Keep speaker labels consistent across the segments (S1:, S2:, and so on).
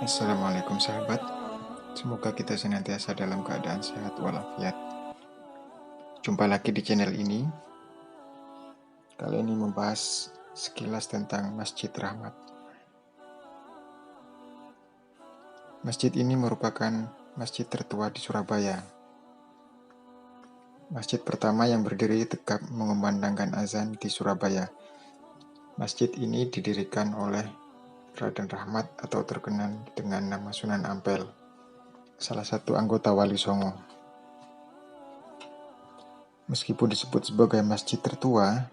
S1: Assalamualaikum sahabat, semoga kita senantiasa dalam keadaan sehat walafiat. Jumpa lagi di channel ini. Kali ini membahas sekilas tentang Masjid Rahmat. Masjid ini merupakan masjid tertua di Surabaya. Masjid pertama yang berdiri tegak mengumandangkan azan di Surabaya. Masjid ini didirikan oleh Raden Rahmat atau terkenal dengan nama Sunan Ampel, salah satu anggota Wali Songo. Meskipun disebut sebagai masjid tertua,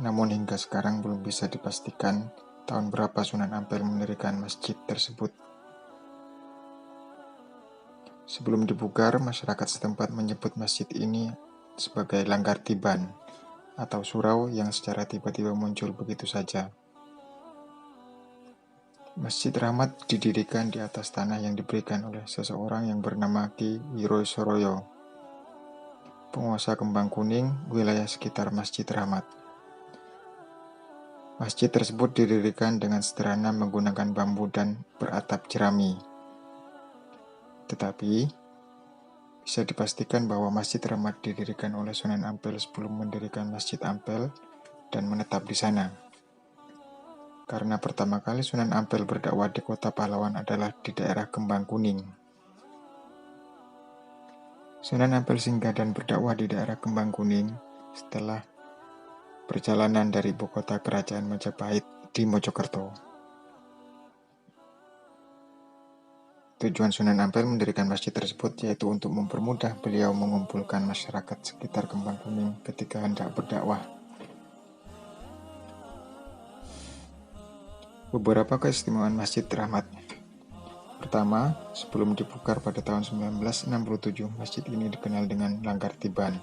S1: namun hingga sekarang belum bisa dipastikan tahun berapa Sunan Ampel mendirikan masjid tersebut. Sebelum dibugar, masyarakat setempat menyebut masjid ini sebagai Langgar Tiban atau surau yang secara tiba-tiba muncul begitu saja. Masjid Rahmat didirikan di atas tanah yang diberikan oleh seseorang yang bernama Ki Wirosoroyo, penguasa Kembang Kuning, wilayah sekitar Masjid Rahmat. Masjid tersebut didirikan dengan sederhana menggunakan bambu dan beratap jerami. Tetapi, bisa dipastikan bahwa Masjid Rahmat didirikan oleh Sunan Ampel sebelum mendirikan Masjid Ampel dan menetap di sana. Karena pertama kali Sunan Ampel berdakwah di kota pahlawan adalah di daerah Kembang Kuning. Sunan Ampel singgah dan berdakwah di daerah Kembang Kuning setelah perjalanan dari ibu kota kerajaan Majapahit di Mojokerto. Tujuan Sunan Ampel mendirikan masjid tersebut yaitu untuk mempermudah beliau mengumpulkan masyarakat sekitar Kembang Kuning ketika hendak berdakwah. Beberapa keistimewaan Masjid Rahmat. Pertama, sebelum dibukar pada tahun 1967, masjid ini dikenal dengan Langgar Tiban.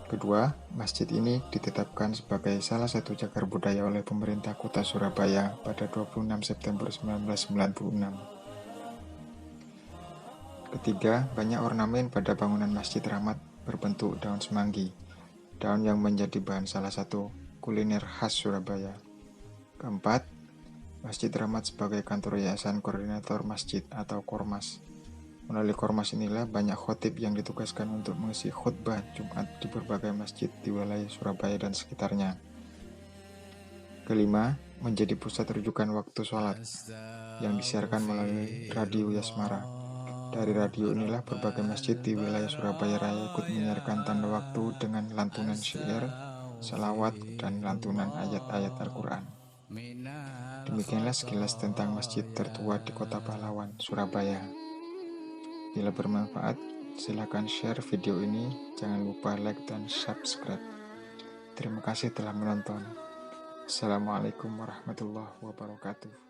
S1: Kedua, masjid ini ditetapkan sebagai salah satu cagar budaya oleh pemerintah kota Surabaya pada 26 September 1996. Ketiga, banyak ornamen pada bangunan Masjid Rahmat berbentuk daun semanggi, daun yang menjadi bahan salah satu kuliner khas Surabaya. Keempat, Masjid Rahmat sebagai kantor Yayasan Koordinator Masjid atau Kormas. Melalui Kormas inilah banyak khotib yang ditugaskan untuk mengisi khutbah Jumat di berbagai masjid di wilayah Surabaya dan sekitarnya. Kelima, menjadi pusat rujukan waktu sholat yang disiarkan melalui Radio Yasmara. Dari radio inilah berbagai masjid di wilayah Surabaya Raya ikut menyiarkan tanda waktu dengan lantunan syair, salawat, dan lantunan ayat-ayat Al-Quran. Demikianlah sekilas tentang masjid tertua di Kota Pahlawan, Surabaya. Bila bermanfaat, silakan share video ini. Jangan lupa like dan subscribe. Terima kasih telah menonton. Assalamualaikum warahmatullahi wabarakatuh.